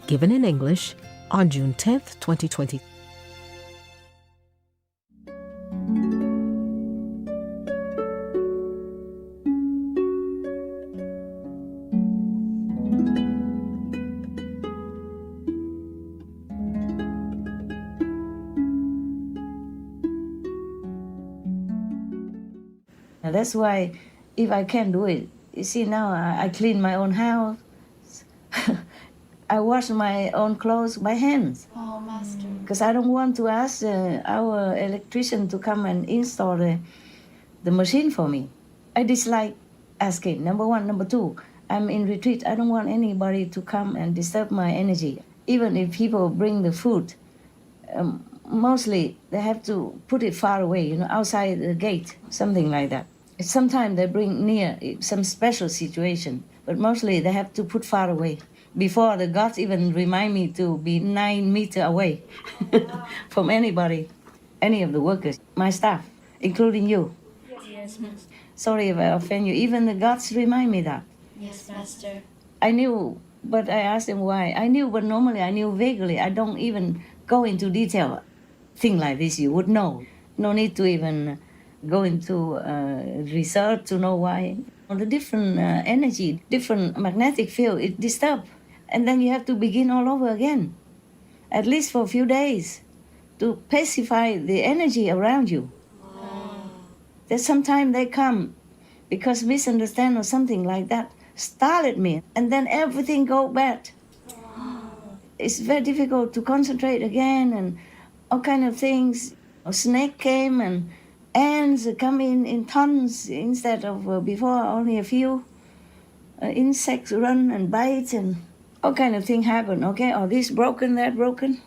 given in English on June 10th, 2020. That's why if I can do it, you see now I clean my own house. I wash my own clothes by hands. Oh, Master. Because I don't want to ask our electrician to come and install the machine for me. I dislike asking, number one. Number two, I'm in retreat. I don't want anybody to come and disturb my energy. Even if people bring the food, mostly they have to put it far away, outside the gate, something like that. Sometimes they bring near some special situation, but mostly they have to put far away. Before, the gods even remind me to be 9 meters away from anybody, any of the workers, my staff, including you. Yes, Master. Sorry if I offend you. Even the gods remind me that. Yes, Master. I knew, but I asked them why. I knew, but normally I knew vaguely. I don't even go into detail. Thing like this, you would know. No need to even go into research to know why. The different energy, different magnetic field, it disturbs. And then you have to begin all over again, at least for a few days, to pacify the energy around you. Wow. That sometimes they come because misunderstand or something like that, startled me, and then everything go bad. It's very difficult to concentrate again, and all kind of things. A snake came and ants come in tons instead of before only a few. Insects run and bite and all kind of thing happen. Okay, or this broken, that broken.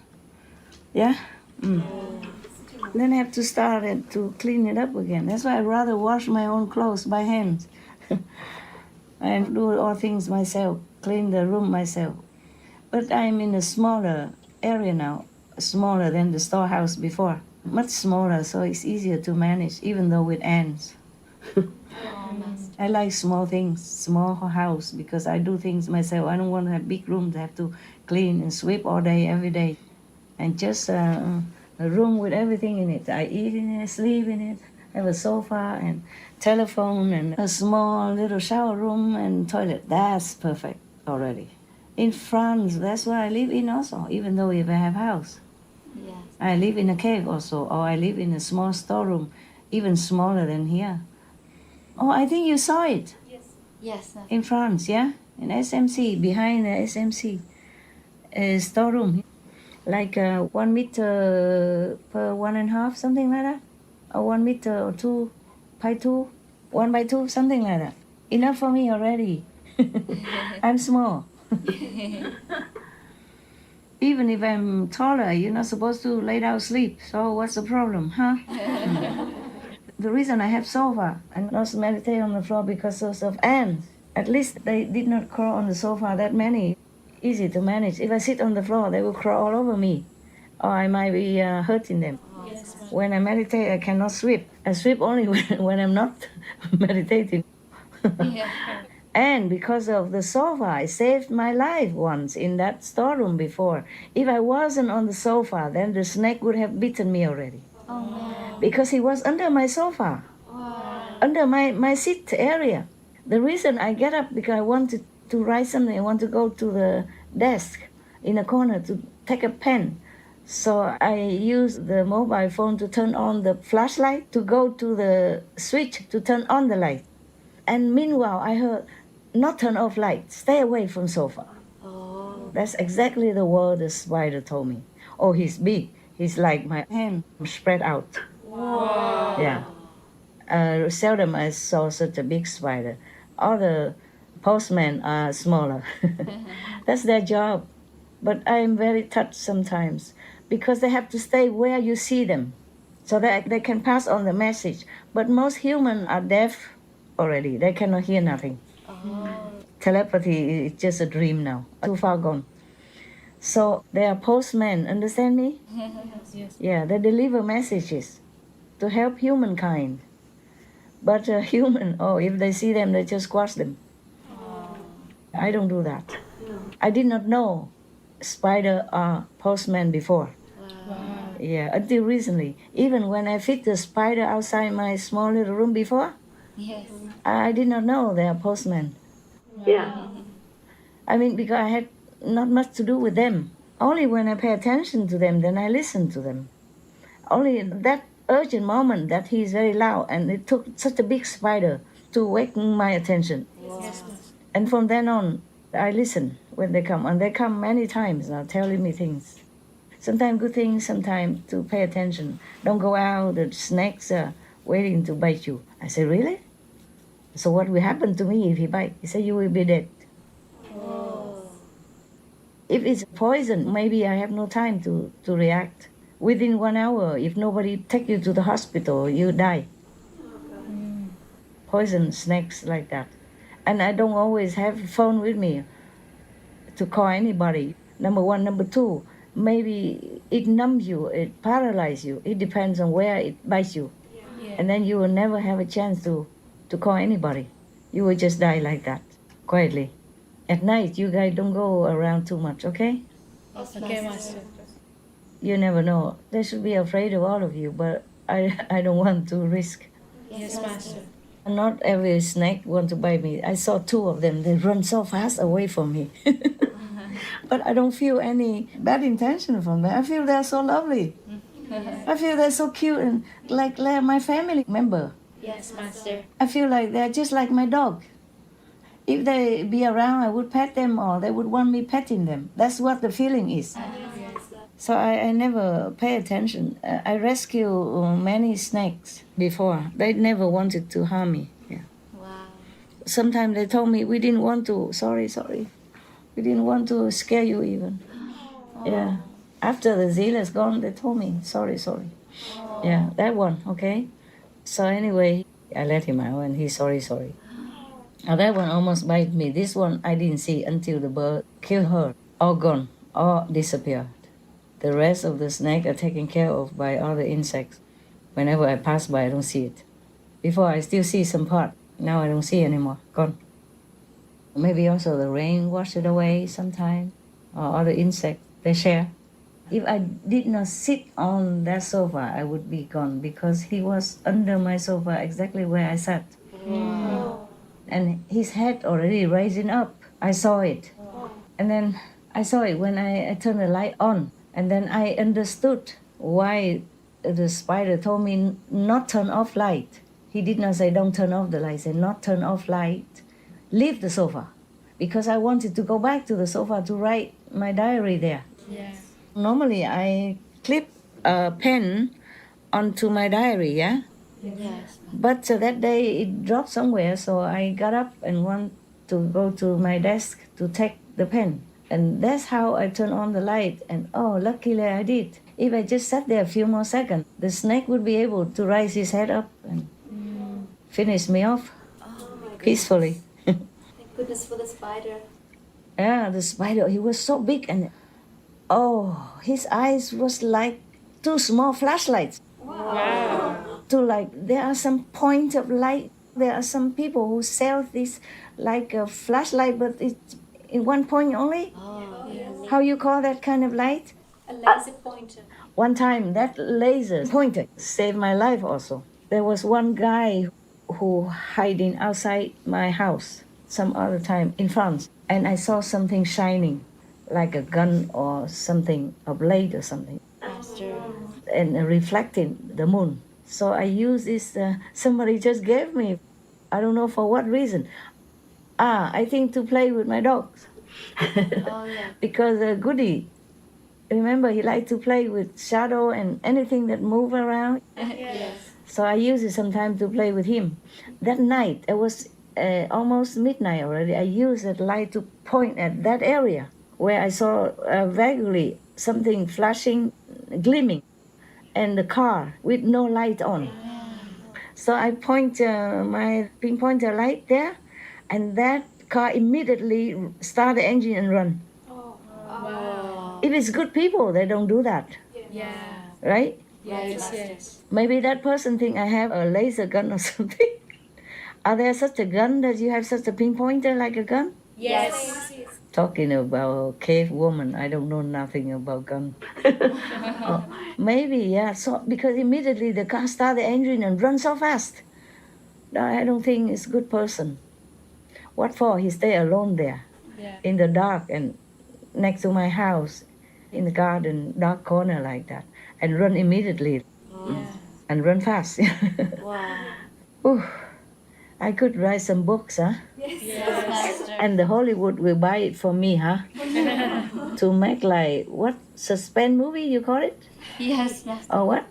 Yeah. Then I have to start it to clean it up again. That's why I'd rather wash my own clothes by hand. And do all things myself, clean the room myself. But I'm in a smaller area now, smaller than the storehouse before. Much smaller, so it's easier to manage, even though with ants. I like small things, small house, because I do things myself. I don't want to have big rooms. I have to clean and sweep all day, every day. And just a room with everything in it. I eat in it, sleep in it, have a sofa and telephone and a small little shower room and toilet. That's perfect already. In France, that's where I live in also, even though if I have house. Yes. I live in a cave also, or I live in a small storeroom, even smaller than here. Oh, I think you saw it Yes, Master. in France, yeah? In SMC, behind the SMC storeroom. Like 1 meter per 1.5, something like that. Or 1 meter or 2 by 2, 1 by 2, something like that. Enough for me already. I'm small. Even if I'm taller, you're not supposed to lay down sleep. So what's the problem, huh? The reason I have sofa and not meditate on the floor because of ants. At least they did not crawl on the sofa that many. Easy to manage. If I sit on the floor, they will crawl all over me, or I might be hurting them. Yes, Master. When I meditate, I cannot sweep. I sweep only when I'm not meditating. Yeah. And because of the sofa, I saved my life once in that storeroom before. If I wasn't on the sofa, then the snake would have bitten me already. Oh, no. Because he was under my sofa, under my seat area. The reason I get up because I wanted to write something. I want to go to the desk in a corner to take a pen. So I use the mobile phone to turn on the flashlight, to go to the switch to turn on the light. And meanwhile, I heard, not turn off light, stay away from sofa. Oh. That's exactly the word the spider told me. Oh, he's big. He's like my hand spread out. Wow. Yeah. Seldom I saw such a big spider. All the postmen are smaller. That's their job. But I am very touched sometimes because they have to stay where you see them so that they can pass on the message. But most humans are deaf already. They cannot hear nothing. Oh. Telepathy is just a dream now, too far gone. So they are postmen, understand me? Yes. Yeah, they deliver messages to help humankind. But human, if they see them, they just squash them. I don't do that. I did not know spider or postman before. Wow. Yeah, until recently. Even when I fit the spider outside my small little room before, Yes. I did not know they are postmen. Yeah. I mean, because I had not much to do with them. Only when I pay attention to them, then I listen to them. Only in that urgent moment that he is very loud, and it took such a big spider to wake my attention. Yes. And from then on, I listen when they come, and they come many times now telling me things. Sometimes good things, sometimes to pay attention. Don't go out, the snakes are waiting to bite you. I say, really? So what will happen to me if he bites? He said, you will be dead. Oh. If it's poison, maybe I have no time to react. Within 1 hour, if nobody take you to the hospital, you die. Poison snakes like that. And I don't always have a phone with me to call anybody. Number one. Number two, maybe it numbs you, it paralyzes you. It depends on where it bites you. Yeah. And then you will never have a chance to call anybody. You will just die like that, quietly. At night, you guys don't go around too much, okay? Okay, Master. You never know. They should be afraid of all of you, but I don't want to risk. Yes, Master. Not every snake want to bite me. I saw 2 of them. They run so fast away from me. But I don't feel any bad intention from them. I feel they're so lovely. I feel they're so cute and like they're my family member. Yes, Master. I feel like they're just like my dog. If they be around, I would pet them or they would want me petting them. That's what the feeling is. So I never pay attention. I rescue many snakes before. They never wanted to harm me. Yeah. Wow. Sometimes they told me, we didn't want to, sorry. We didn't want to scare you even. Yeah. After the zeal is gone, they told me, sorry. Yeah, that one, okay? So anyway, I let him out and he's sorry. Now that one almost bite me. This one I didn't see until the bird killed her. All gone, all disappeared. The rest of the snake are taken care of by other insects. Whenever I pass by, I don't see it. Before I still see some part. Now I don't see anymore. Gone. Maybe also the rain washed it away sometime. Or other insects, they share. If I did not sit on that sofa, I would be gone because he was under my sofa exactly where I sat. And his head already rising up. I saw it. And then I saw it when I turned the light on. And then I understood why the spider told me not turn off light. He did not say don't turn off the light. He said not turn off light. Leave the sofa. Because I wanted to go back to the sofa to write my diary there. Yes. Normally I clip a pen onto my diary, yeah? Yes. But that day it dropped somewhere, so I got up and went to go to my desk to take the pen. And that's how I turned on the light. And oh, luckily I did. If I just sat there a few more seconds, the snake would be able to raise his head up and finish me off peacefully. Thank goodness for the spider. Yeah, the spider, he was so big and oh, his eyes was like 2 small flashlights. Wow. To like, there are some point of light. There are some people who sell this like a flashlight, but it's in one point only. Oh, yes. How you call that kind of light? A laser pointer. One time that laser pointer saved my life also. There was one guy who hiding outside my house some other time in France, and I saw something shining like a gun or something, a blade or something, Master. and reflecting the moon. So I used this, somebody just gave me, I don't know for what reason. I think to play with my dogs. Oh, yeah. Because Goody, remember, he liked to play with shadow and anything that move around. Yes. So I use it sometimes to play with him. That night, it was almost midnight already. I used that light to point at that area where I saw vaguely something flashing, gleaming, and the car with no light on. So I point my pinpointer light there, and that car immediately start the engine and run. Wow. If it's good people, they don't do that, Yeah. right? Yes, yes. Maybe that person think I have a laser gun or something. Are there such a gun that you have such a pinpointer like a gun? Yes. talking about cave woman. I don't know nothing about gun. Oh, maybe, yeah. So because immediately the car started the engine and run so fast. I don't think it's a good person. What for? He stay alone there Yeah. in the dark and next to my house in the garden, dark corner like that, and run immediately and run fast. Wow. Ooh, I could write some books, huh? Yes, Master. And the Hollywood will buy it for me, huh? To make like what suspense movie you call it, Yes, Master. or what?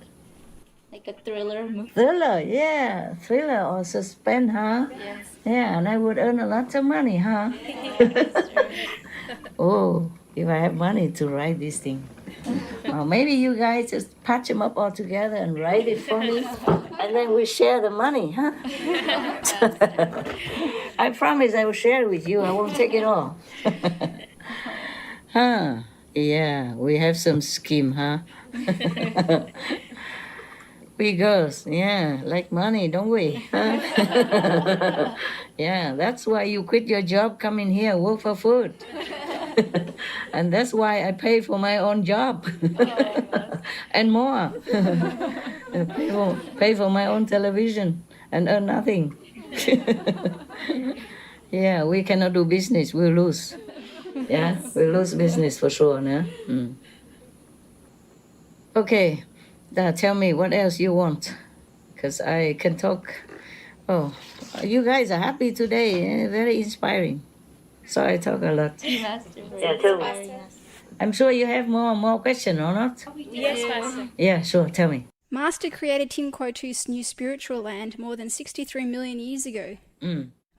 Like a thriller movie. Thriller, yeah, thriller or suspense, huh? Yes. Yeah, and I would earn a lot of money, huh? Oh, if I have money to write this thing. Maybe you guys just patch them up all together and write it for me, and then we share the money, huh? I promise I will share it with you. I won't take it all. Huh? Yeah, we have some scheme, huh? We girls, yeah, like money, don't we? Huh? Yeah, that's why you quit your job, come in here, work for food. And that's why I pay for my own job. And more. Pay for my own television and earn nothing. Yeah, we cannot do business, we'll lose. Yeah, we'll lose business for sure, no? Okay. Tell me what else you want, because I can talk. Oh, you guys are happy today, very inspiring. So I talk a lot. Master. Yeah, tell me. I'm sure you have more questions or not? Yes, Master. Yeah, sure, tell me. Master created Timquotu's new spiritual land more than 63 million years ago.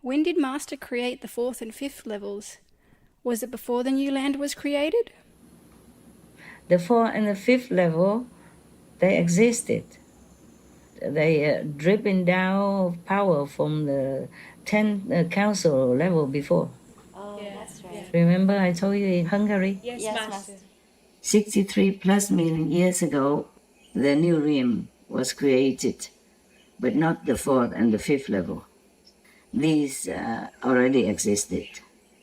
When did Master create the 4th and 5th levels? Was it before the new land was created? The 4th and the 5th level, they existed. They dripping down power from the 10th council level before. Oh, that's right. Remember I told you in Hungary? Yes, Yes, Master. Master. 63 plus million years ago, the new realm was created, but not the 4th and the 5th level. These already existed.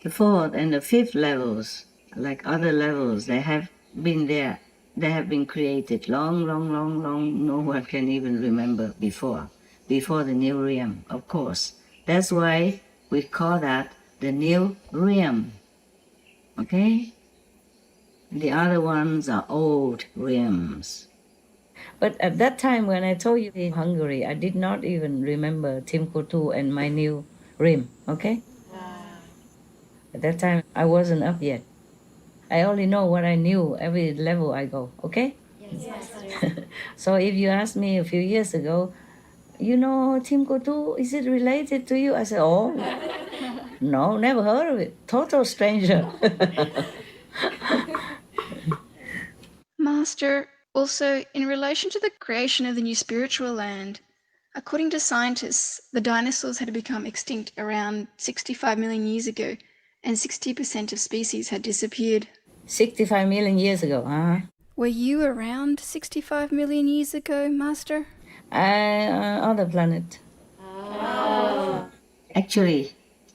The 4th and the 5th levels, like other levels, they have been there. They have been created long, no one can even remember before the new realm, of course. That's why we call that the new realm, okay? The other ones are old realms. But at that time when I told you in Hungary, I did not even remember Timquotu and my new realm, okay? At that time, I wasn't up yet. I only know what I knew every level I go, okay? Yes, Master. So if you asked me a few years ago, you know Timquotu, is it related to you? I said, oh, no, never heard of it. Total stranger. Master, also, in relation to the creation of the new spiritual land, according to scientists, the dinosaurs had become extinct around 65 million years ago, and 60% of species had disappeared. 65 million years ago, huh? Were you around 65 million years ago, Master? Other planet. Actually,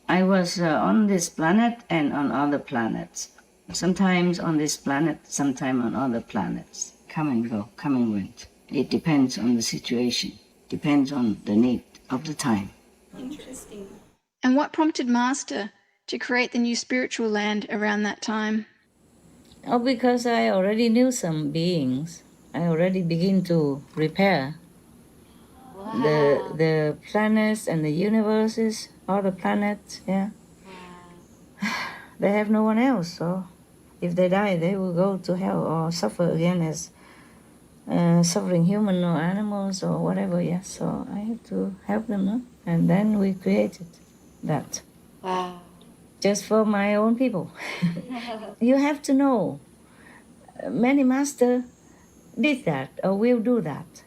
I was on this planet and on other planets. Sometimes on this planet, sometimes on other planets. Come and go, come and went. It depends on the situation, depends on the need of the time. Interesting. And what prompted Master to create the new spiritual land around that time? Oh, because I already knew some beings. I already begin to repair the planets and the universes, all the planets, yeah. They have no one else, so if they die, they will go to hell or suffer again as suffering human or animals or whatever, yeah. So I have to help them, no? And then we created that. Wow. Just for my own people. You have to know, many masters did that or will do that.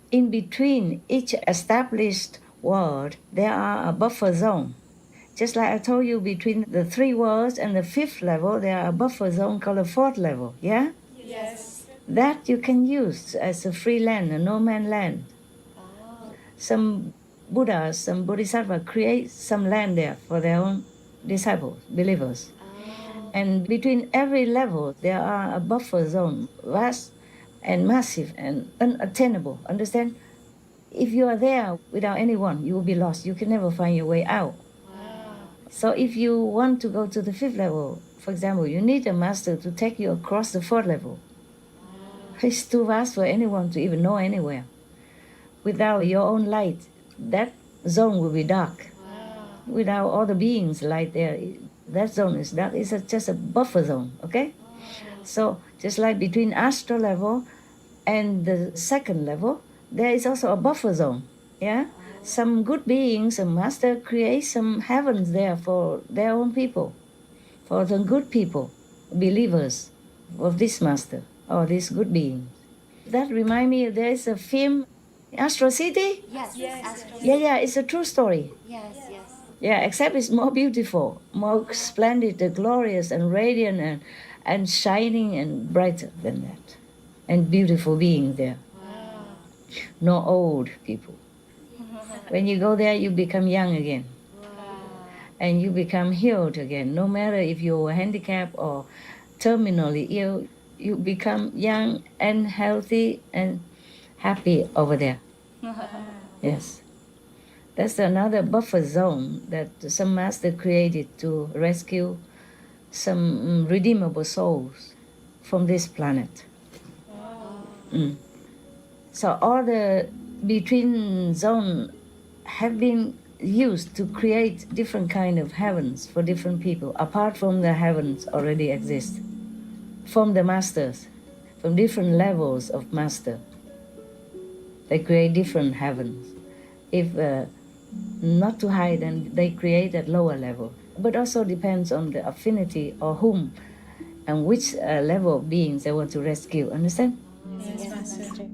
In between each established world, there are a buffer zone. Just like I told you, between the 3 worlds and the 5th level, there are a buffer zone called a 4th level, yeah? Yes. That you can use as a free land, a no-man land. Some Buddhas, some Bodhisattvas create some land there for their own disciples, believers. And between every level, there are a buffer zone, vast and massive and unattainable. Understand? If you are there without anyone, you will be lost. You can never find your way out. So if you want to go to the 5th level, for example, you need a master to take you across the 4th level. It's too vast for anyone to even know anywhere. Without your own light, that zone will be dark. Without all the beings' light there, that zone is dark. It's just a buffer zone, okay? So just like between astral level and the 2nd level, there is also a buffer zone, yeah? Some good beings, a master creates some heavens there for their own people, for the good people, believers of this master or this good being. That reminds me, there is a film, Astro City? Yes. Astral. Yeah, it's a true story. Yes. Yeah, except it's more beautiful, more splendid, glorious and radiant and shining and brighter than that. And beautiful beings there. No old people. When you go there, you become young again. And you become healed again. No matter if you're handicapped or terminally ill, you become young and healthy and happy over there. Yes. That's another buffer zone that some master created to rescue some redeemable souls from this planet. So all the between zone have been used to create different kind of heavens for different people, apart from the heavens already exist, from the masters, from different levels of master. They create different heavens. If not too high, then they create at lower level. But also depends on the affinity or whom and which level of beings they want to rescue. Understand? Yes, Master.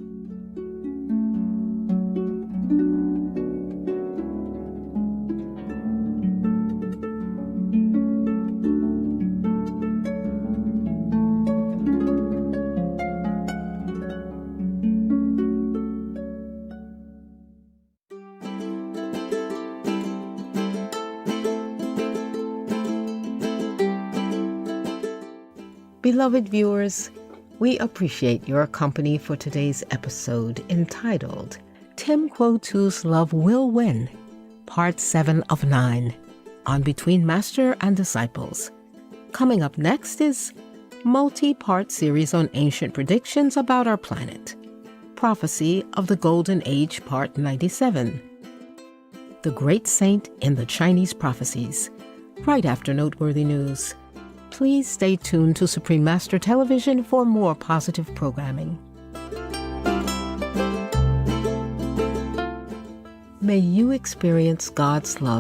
Beloved viewers, we appreciate your company for today's episode entitled Tim Quo Tu's Love Will Win, Part 7 of 9, on Between Master and Disciples. Coming up next is multi-part series on ancient predictions about our planet. Prophecy of the Golden Age, Part 97. The Great Saint in the Chinese Prophecies, right after noteworthy news. Please stay tuned to Supreme Master Television for more positive programming. May you experience God's love